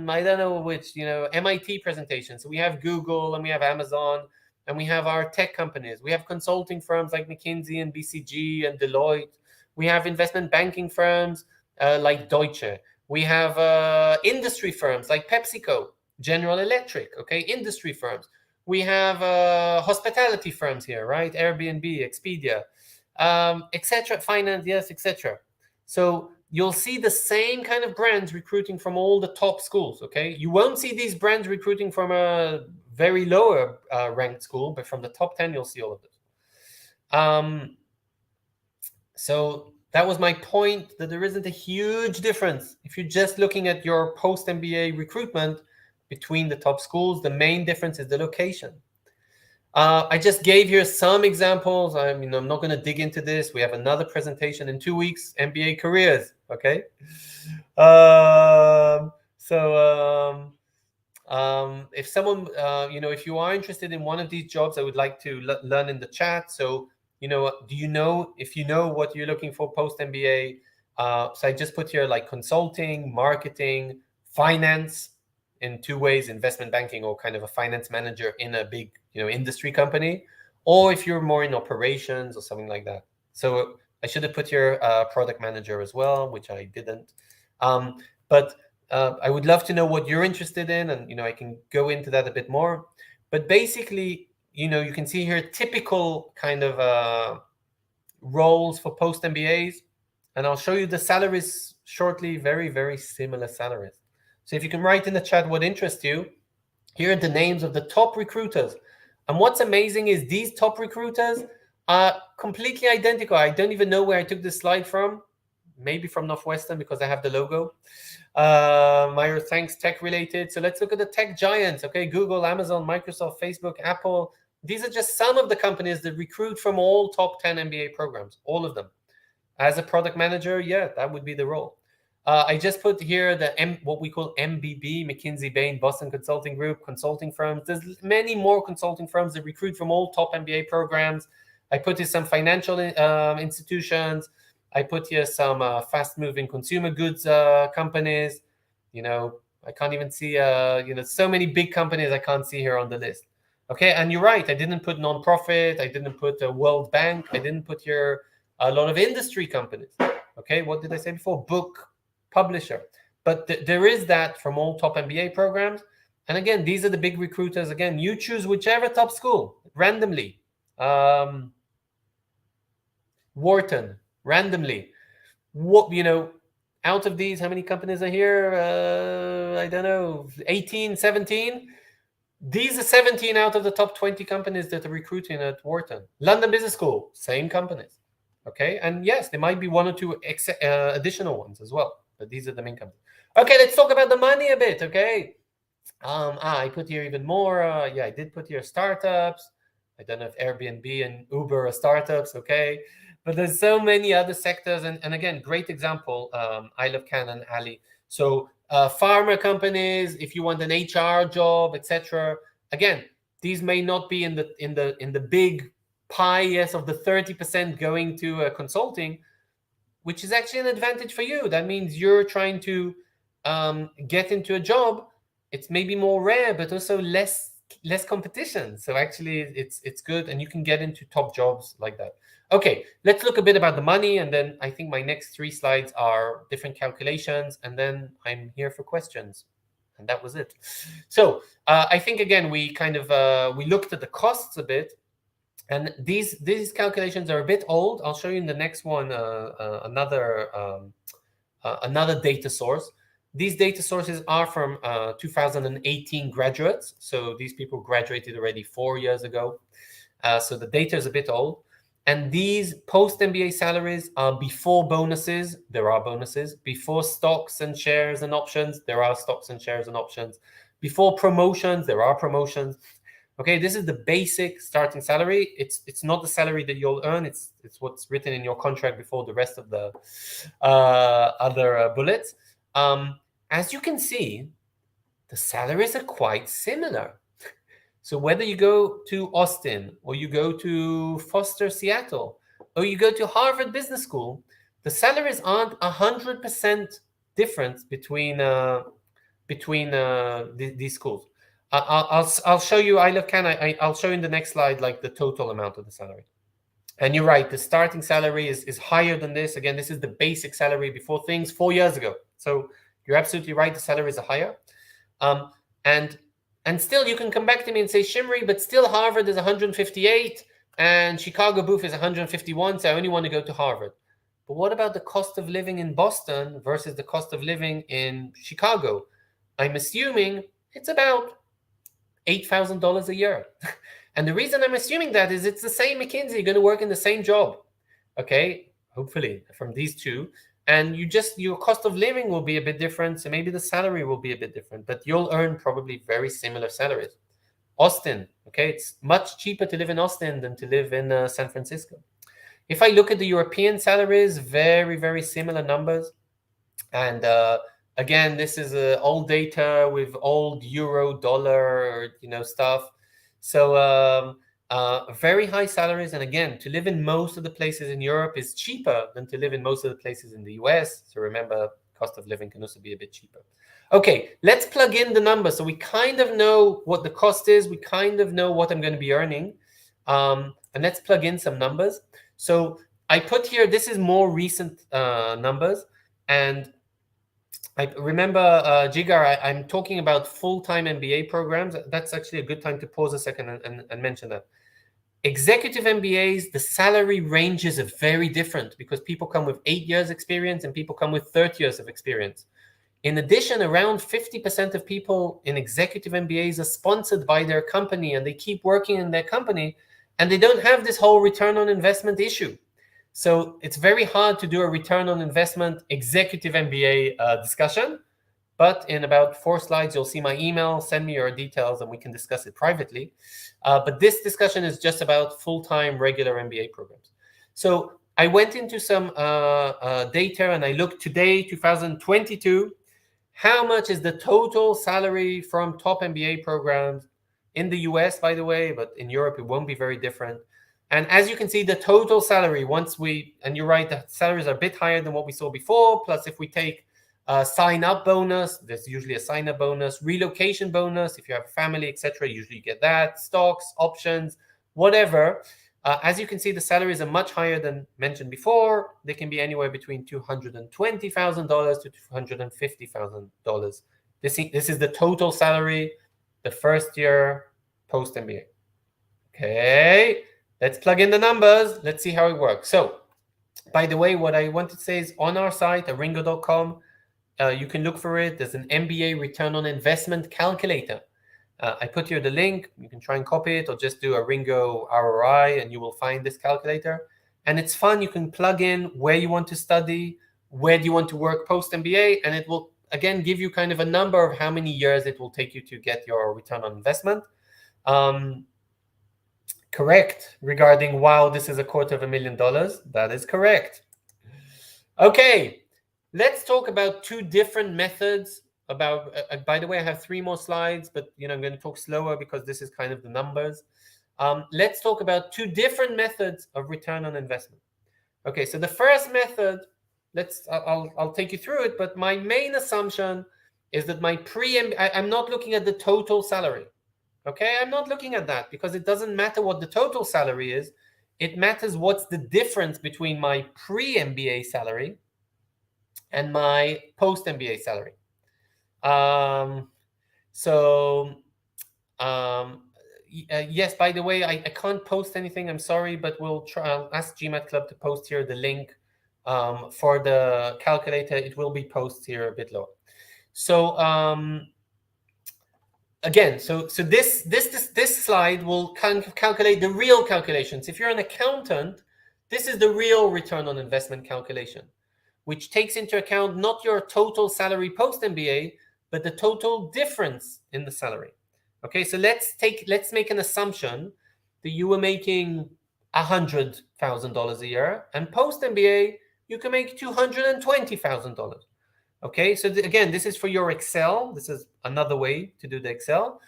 Speaker 1: I don't know which, MIT presentation. So we have Google and we have Amazon, and we have our tech companies. We have consulting firms like McKinsey and BCG and Deloitte. We have investment banking firms like Deutsche. We have industry firms like PepsiCo, General Electric, okay, industry firms. We have hospitality firms here, right? Airbnb, Expedia, etc. Finance, yes, etc. So you'll see the same kind of brands recruiting from all the top schools, okay? You won't see these brands recruiting from a very lower ranked school, but from the top 10, you'll see all of this. So that was my point, that there isn't a huge difference. If you're just looking at your post-MBA recruitment between the top schools, the main difference is the location. I just gave here some examples. I'm not going to dig into this. We have another presentation in 2 weeks, MBA careers, okay? If someone, if you are interested in one of these jobs, I would like to learn in the chat. So, do you know, if you know what you're looking for post MBA? So I just put here like consulting, marketing, finance in two ways, investment banking or kind of a finance manager in a big, industry company, or if you're more in operations or something like that. So I should have put here product manager as well, which I didn't. But I would love to know what you're interested in, and I can go into that a bit more. But basically, you can see here typical kind of roles for post MBAs, and I'll show you the salaries shortly. Very, very similar salaries. So if you can write in the chat what interests you, here are the names of the top recruiters. And what's amazing is these top recruiters are completely identical. I don't even know where I took this slide from. Maybe from Northwestern because I have the logo. Myra, thanks, tech related. So let's look at the tech giants. Okay, Google, Amazon, Microsoft, Facebook, Apple. These are just some of the companies that recruit from all top 10 MBA programs, all of them. As a product manager, yeah, that would be the role. I just put here what we call MBB, McKinsey, Bain, Boston Consulting Group, consulting firms. There's many more consulting firms that recruit from all top MBA programs. I put here some financial institutions. I put here some fast-moving consumer goods companies. I can't even see, so many big companies I can't see here on the list. Okay, and you're right. I didn't put nonprofit. I didn't put World Bank. I didn't put here a lot of industry companies. Okay, what did I say before? Book publisher. But there is that from all top MBA programs. And again, these are the big recruiters. Again, you choose whichever top school randomly. Wharton, randomly. What, out of these, how many companies are here? I don't know, 18, 17? These are 17 out of the top 20 companies that are recruiting at Wharton. London Business School, same companies. Okay, and yes, there might be one or two additional ones as well, but these are the main companies. Okay, let's talk about the money a bit. Okay, I put here even more. I did put here startups. I don't know if Airbnb and Uber are startups. Okay, but there's so many other sectors, and again, great example. I love Canon, Ali. So pharma companies, if you want an HR job, etc. Again, these may not be in the big pie, yes, of the 30% going to consulting, which is actually an advantage for you. That means you're trying to get into a job. It's maybe more rare, but also less competition. So actually, it's good, and you can get into top jobs like that. Okay, let's look a bit about the money, and then I think my next 3 slides are different calculations, and then I'm here for questions. And that was it. So I think again we kind of we looked at the costs a bit. And these calculations are a bit old. I'll show you in the next one another data source. These data sources are from 2018 graduates. So these people graduated already 4 years ago. So the data is a bit old. And these post-MBA salaries are before bonuses. There are bonuses. Before stocks and shares and options. There are stocks and shares and options. Before promotions. There are promotions. Okay, this is the basic starting salary. It's not the salary that you'll earn. It's what's written in your contract before the rest of the other bullets. As you can see, the salaries are quite similar. So whether you go to Austin or you go to Foster, Seattle, or you go to Harvard Business School, the salaries aren't 100% different between these schools. I'll show you. I love Can. I'll show you in the next slide like the total amount of the salary. And you're right. The starting salary is higher than this. Again, this is the basic salary before things 4 years ago. So you're absolutely right. The salaries are higher. And still, you can come back to me and say, Shimri, but still Harvard is 158 and Chicago Booth is 151. So I only want to go to Harvard. But what about the cost of living in Boston versus the cost of living in Chicago? I'm assuming it's about $8,000 a year. And the reason I'm assuming that is it's the same McKinsey. You're going to work in the same job. Okay, hopefully from these two. And your cost of living will be a bit different. So maybe the salary will be a bit different, but you'll earn probably very similar salaries. Austin, okay, it's much cheaper to live in Austin than to live in San Francisco. If I look at the European salaries, very, very similar numbers. And Again, this is old data with old euro, dollar, stuff. So very high salaries. And again, to live in most of the places in Europe is cheaper than to live in most of the places in the US. So remember, cost of living can also be a bit cheaper. Okay, let's plug in the numbers. So we kind of know what the cost is. We kind of know what I'm going to be earning. And let's plug in some numbers. So I put here, this is more recent numbers. And I remember, Jigar, I'm talking about full-time MBA programs. That's actually a good time to pause a second and mention that. Executive MBAs, the salary ranges are very different because people come with 8 years experience and people come with 30 years of experience. In addition, around 50% of people in executive MBAs are sponsored by their company and they keep working in their company and they don't have this whole return on investment issue. So it's very hard to do a return on investment executive MBA discussion. But in about 4 slides, you'll see my email. Send me your details and we can discuss it privately. But this discussion is just about full-time regular MBA programs. So I went into some data and I looked today, 2022, how much is the total salary from top MBA programs in the US, by the way, but in Europe, it won't be very different. And as you can see, the total salary, and you're right, the salaries are a bit higher than what we saw before. Plus, if we take a sign-up bonus, there's usually a sign-up bonus, relocation bonus, if you have a family, etc., usually you get that, stocks, options, whatever. As you can see, the salaries are much higher than mentioned before. They can be anywhere between $220,000 to $250,000. This is the total salary, the first year post-MBA. Okay, let's plug in the numbers. Let's see how it works. So, by the way, what I want to say is on our site, aringo.com, you can look for it. There's an MBA return on investment calculator. I put here the link. You can try and copy it or just do a Ringo ROI and you will find this calculator. And it's fun. You can plug in where you want to study, where do you want to work post-MBA, and it will, again, give you kind of a number of how many years it will take you to get your return on investment. Correct regarding, wow, this is $250,000. That is correct. Okay, let's talk about 2 different methods. By the way, I have 3 more slides, but I'm going to talk slower because this is kind of the numbers. Let's talk about 2 different methods of return on investment. Okay, so the first method, I'll take you through it, but my main assumption is that I'm not looking at the total salary. Okay, I'm not looking at that because it doesn't matter what the total salary is. It matters what's the difference between my pre-MBA salary and my post-MBA salary. Yes, by the way, I can't post anything. I'm sorry, but I'll ask GMAT Club to post here the link for the calculator. It will be posted here a bit lower. So again, so this slide will calculate the real calculations. If you're an accountant, this is the real return on investment calculation, which takes into account not your total salary post-MBA, but the total difference in the salary. Okay, so let's make an assumption that you were making $100,000 a year, and post-MBA, you can make $220,000. Okay, so again, this is for your Excel. This is another way to do the Excel.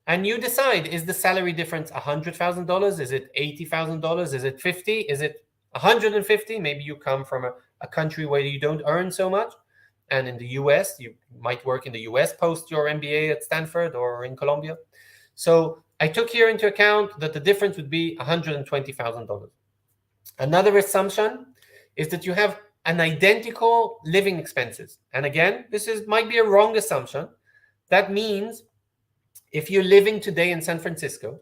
Speaker 1: And you decide, is the salary difference $100,000? Is it $80,000? Is it 50? Is it 150? Maybe you come from a country where you don't earn so much. And in the US, you might work in the US post your MBA at Stanford or in Columbia. So I took here into account that the difference would be $120,000. Another assumption is that you have an identical living expenses. And again, might be a wrong assumption. That means if you're living today in San Francisco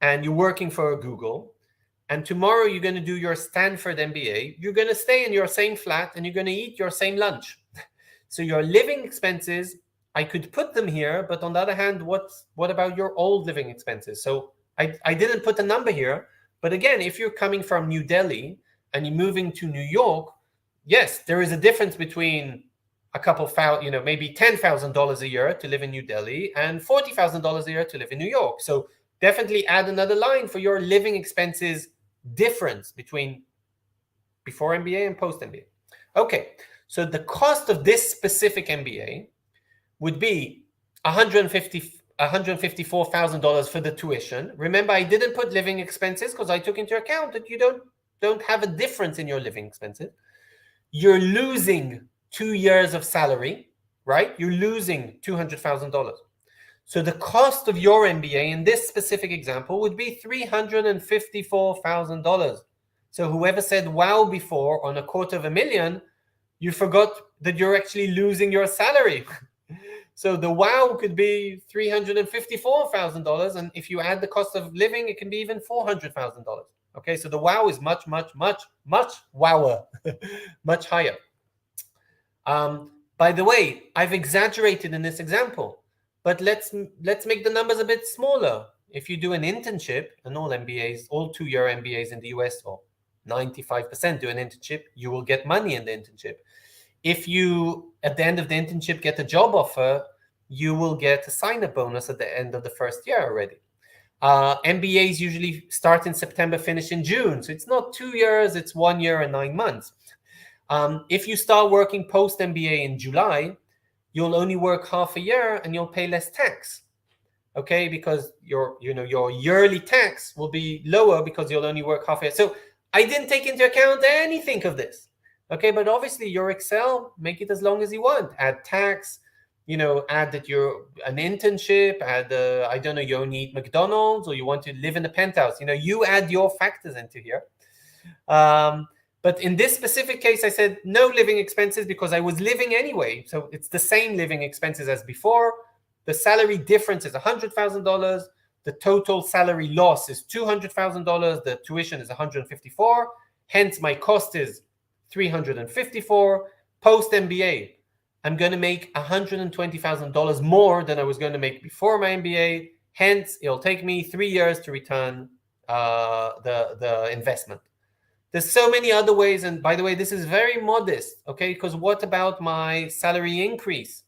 Speaker 1: and you're working for Google, and tomorrow you're going to do your Stanford MBA, you're going to stay in your same flat and you're going to eat your same lunch. So your living expenses, I could put them here, but on the other hand, what about your old living expenses? So I didn't put a number here, but again, if you're coming from New Delhi and you're moving to New York, yes, there is a difference between a couple thousand, maybe $10,000 a year to live in New Delhi and $40,000 a year to live in New York. So definitely add another line for your living expenses difference between before MBA and post MBA. Okay, So the cost of this specific MBA would be $154,000 for the tuition. Remember, I didn't put living expenses because I took into account that you don't have a difference in your living expenses. You're losing 2 years of salary, right? You're losing $200,000. So the cost of your MBA in this specific example would be $354,000. So whoever said wow before on $250,000, you forgot that you're actually losing your salary. So the wow could be $354,000, and if you add the cost of living, it can be even $400,000. Okay, so the wow is much, much, much, much wower, much higher. By the way, I've exaggerated in this example, but let's make the numbers a bit smaller. If you do an internship, and all MBAs, all 2-year MBAs in the US, or 95% do an internship, you will get money in the internship. If you, at the end of the internship, get a job offer, you will get a sign-up bonus at the end of the first year already. MBAs usually start in September, finish in June. So it's not 2 years, it's 1 year and 9 months. If you start working post-MBA in July, you'll only work half a year and you'll pay less tax. Okay, because your yearly tax will be lower because you'll only work half a year. So I didn't take into account anything of this. Okay, but obviously your Excel, make it as long as you want. Add tax, add that you're an internship, add, I don't know, you only eat McDonald's or you want to live in a penthouse. You add your factors into here. But in this specific case, I said no living expenses because I was living anyway. So it's the same living expenses as before. The salary difference is $100,000. The total salary loss is $200,000. The tuition is $154,000. Hence, my cost is $354,000. Post-MBA, I'm going to make $120,000 more than I was going to make before my MBA. Hence, it'll take me 3 years to return the investment. There's so many other ways. And by the way, this is very modest, okay? Because what about my salary increase?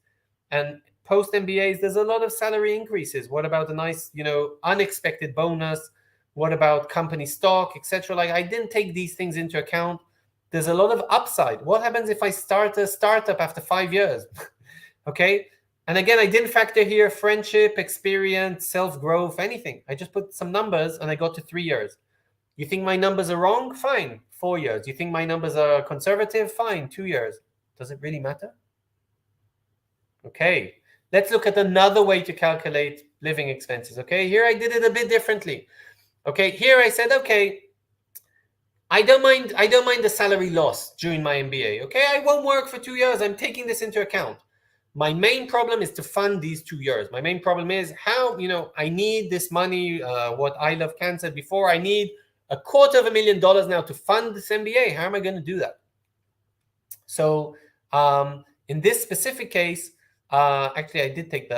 Speaker 1: And post-MBAs, there's a lot of salary increases. What about a nice, unexpected bonus? What about company stock, etc.? Like, I didn't take these things into account. There's a lot of upside. What happens if I start a startup after 5 years? Okay. And again, I didn't factor here friendship, experience, self-growth, anything. I just put some numbers and I got to 3 years. You think my numbers are wrong? Fine, 4 years. You think my numbers are conservative? Fine, 2 years. Does it really matter? Okay, let's look at another way to calculate living expenses. Okay, here I did it a bit differently. Okay, here I said, okay, I don't mind the salary loss during my MBA. Okay, I won't work for 2 years. I'm taking this into account. My main problem is to fund these 2 years. My main problem is how, I need this money. What I Love Can said before, I need $250,000 now to fund this MBA. How am I going to do that? So in this specific case, actually, I did take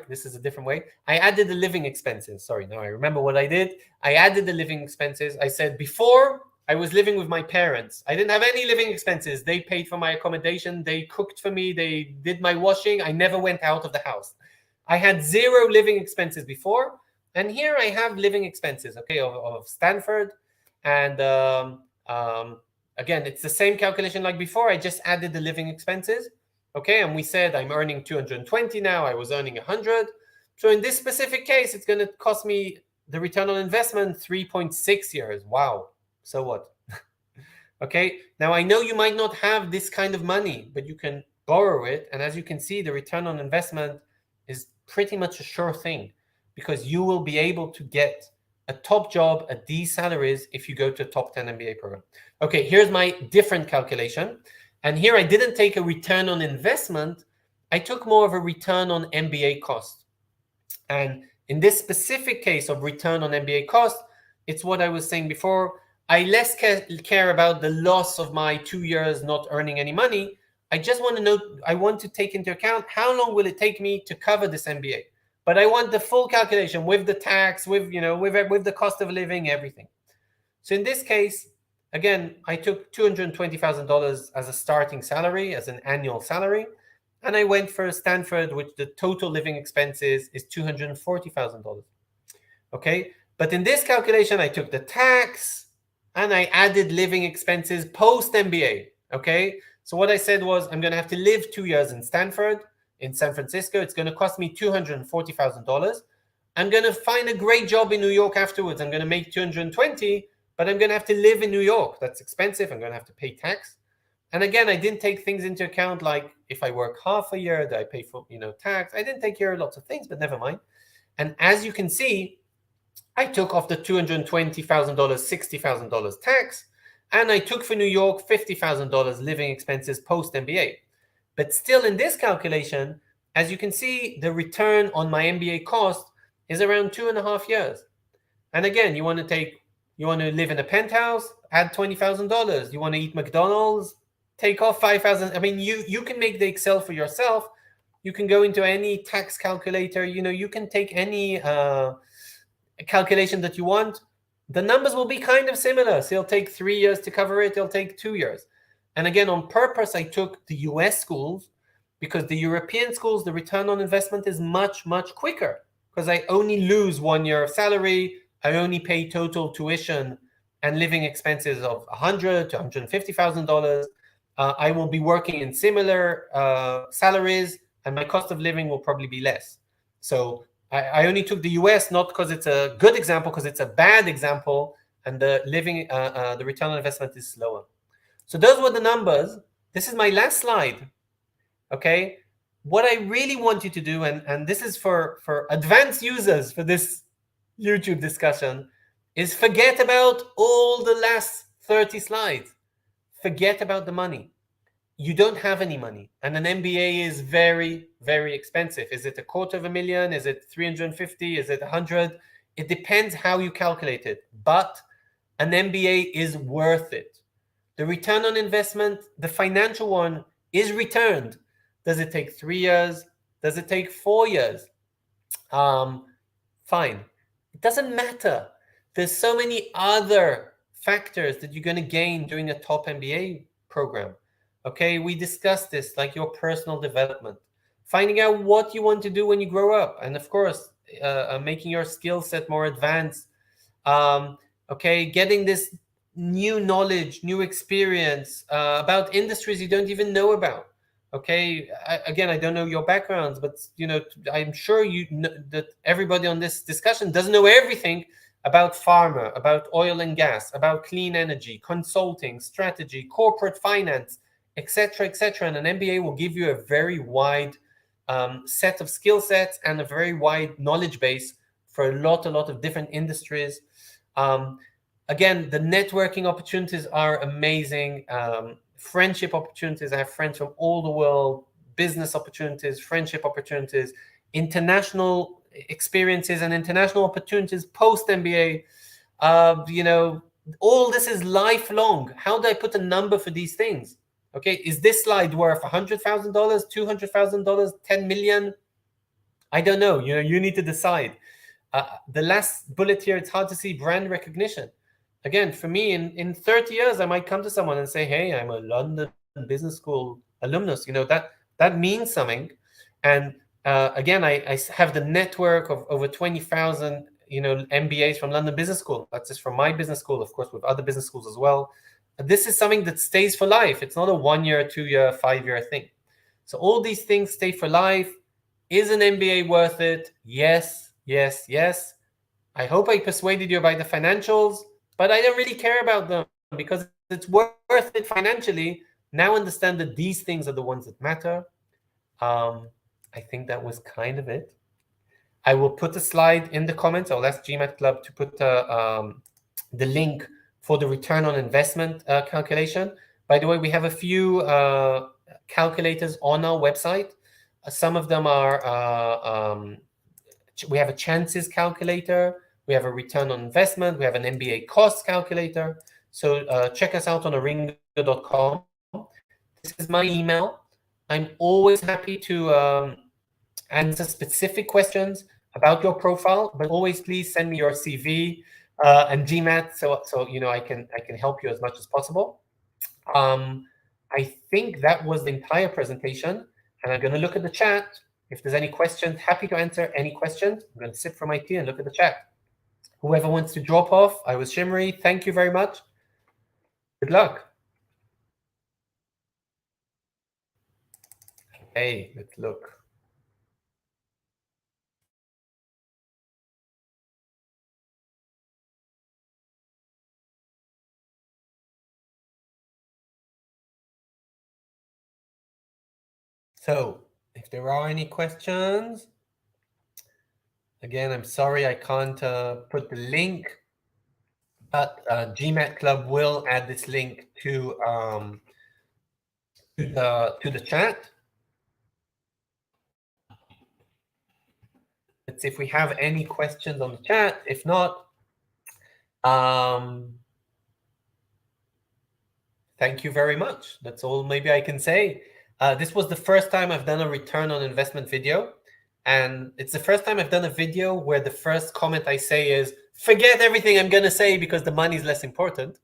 Speaker 1: this is a different way. I added the living expenses. Sorry, now I remember what I did. I added the living expenses. I said before, I was living with my parents. I didn't have any living expenses. They paid for my accommodation. They cooked for me. They did my washing. I never went out of the house. I had 0 living expenses before. And here I have living expenses, okay, of Stanford. And again, it's the same calculation like before. I just added the living expenses. Okay, and we said I'm earning 220 now. I was earning 100. So in this specific case, it's going to cost me the return on investment 3.6 years. Wow. So what? Okay, now I know you might not have this kind of money, but you can borrow it. And as you can see, the return on investment is pretty much a sure thing because you will be able to get a top job at these salaries if you go to a top 10 MBA program. Okay, here's my different calculation. And here I didn't take a return on investment. I took more of a return on MBA cost. And in this specific case of return on MBA cost, it's what I was saying before. I less care about the loss of my 2 years not earning any money. I just want to know, I want to take into account how long will it take me to cover this MBA. But I want the full calculation with the tax, with the cost of living, everything. So in this case, again, I took $220,000 as a starting salary, as an annual salary, and I went for Stanford, which the total living expenses is $240,000. Okay, but in this calculation, I took the tax, and I added living expenses post-MBA, okay? So what I said was, I'm going to have to live 2 years in Stanford, in San Francisco. It's going to cost me $240,000. I'm going to find a great job in New York afterwards. I'm going to make 220, but I'm going to have to live in New York. That's expensive. I'm going to have to pay tax. And again, I didn't take things into account, like if I work half a year, do I pay for, tax? I didn't take care of lots of things, but never mind. And as you can see, I took off the $220,000, $60,000 tax, and I took for New York $50,000 living expenses post-MBA. But still in this calculation, as you can see, the return on my MBA cost is around 2.5 years. And again, you want to live in a penthouse, add $20,000. You want to eat McDonald's, take off $5,000. I mean, you can make the Excel for yourself. You can go into any tax calculator. You can take any calculation that you want. The numbers will be kind of similar. So it'll take 3 years to cover it. It'll take 2 years. And again, on purpose, I took the US schools, because the European schools, the return on investment is much, much quicker, because I only lose 1 year of salary. I only pay total tuition and living expenses of $100,000 to $150,000. I will be working in similar salaries, and my cost of living will probably be less. So I only took the US, not because it's a good example, because it's a bad example, and the return on investment is slower. So those were the numbers. This is my last slide. Okay, what I really want you to do, and this is for advanced users for this YouTube discussion, is forget about all the last 30 slides. Forget about the money. You don't have any money, and an MBA is very, very expensive. Is it $250,000? Is it 350? Is it 100? It depends how you calculate it, but an MBA is worth it. The return on investment, the financial one, is returned. Does it take 3 years? Does it take 4 years? Fine. It doesn't matter. There's so many other factors that you're going to gain doing a top MBA program. Okay, we discussed this, like your personal development, finding out what you want to do when you grow up, and of course, making your skill set more advanced. Okay, getting this new knowledge, new experience about industries you don't even know about. Okay, again, I don't know your backgrounds, but I'm sure that everybody on this discussion doesn't know everything about pharma, about oil and gas, about clean energy, consulting, strategy, corporate finance, etc., etc. And an MBA will give you a very wide set of skill sets and a very wide knowledge base for a lot of different industries. Again, the networking opportunities are amazing. Friendship opportunities. I have friends from all the world. Business opportunities, friendship opportunities, international experiences and international opportunities post-MBA. All this is lifelong. How do I put a number for these things? Okay, is this slide worth $100,000, $200,000, 10 million? I don't know. You need to decide. The last bullet here, it's hard to see brand recognition. Again, for me, in 30 years, I might come to someone and say, hey, I'm a London Business School alumnus. That means something. And again, I have the network of over 20,000, MBAs from London Business School. That's just from my business school, of course, with other business schools as well. This is something that stays for life. It's not a 1 year, 2 year, 5 year thing. So all these things stay for life. Is an MBA worth it? Yes, yes, yes. I hope I persuaded you about the financials, but I don't really care about them because it's worth it financially. Now understand that these things are the ones that matter. I think that was kind of it. I will put a slide in the comments. I'll ask GMAT Club to put the link for the return on investment calculation. By the way, we have a few calculators on our website. Some of them are, we have a chances calculator, we have a return on investment, we have an MBA cost calculator. So check us out on aringo.com. This is my email. I'm always happy to answer specific questions about your profile, but always please send me your CV and GMAT so I can help you as much as possible. I think that was the entire presentation, and I'm going to look at the chat. If there's any questions, happy to answer any questions. I'm going to sip from my tea and look at the chat. Whoever wants to drop off, I was Shimri. Thank you very much. Good luck. Hey, let's look. So, if there are any questions, again, I'm sorry I can't put the link, but GMAT Club will add this link to the chat. Let's see if we have any questions on the chat. If not, thank you very much. That's all maybe I can say. This was the first time I've done a return on investment video. And it's the first time I've done a video where the first comment I say is, forget everything I'm going to say because the money is less important.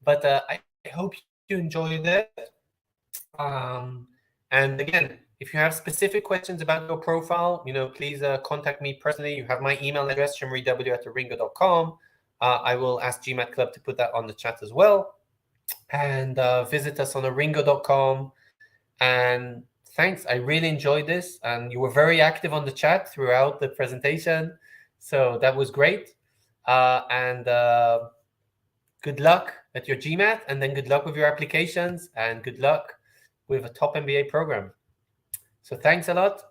Speaker 1: But I hope you enjoyed it. And again, if you have specific questions about your profile, please contact me personally. You have my email address, shimriw@ringo.com. I will ask GMAT Club to put that on the chat as well. And visit us on ringo.com. And thanks. I really enjoyed this. And you were very active on the chat throughout the presentation. So that was great. And good luck at your GMAT, and then good luck with your applications, and good luck with a top MBA program. So thanks a lot,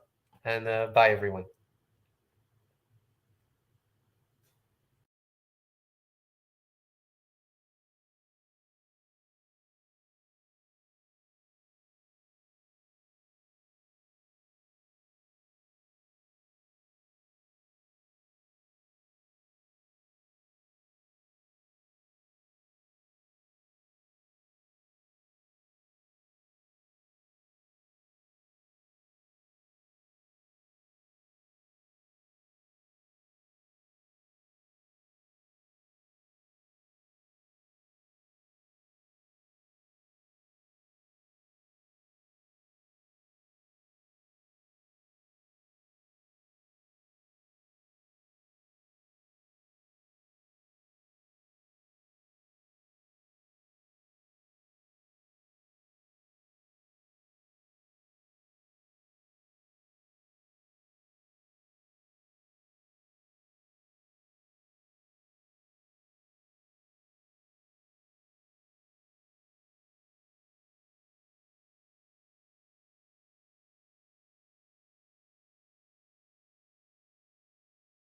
Speaker 1: and bye, everyone.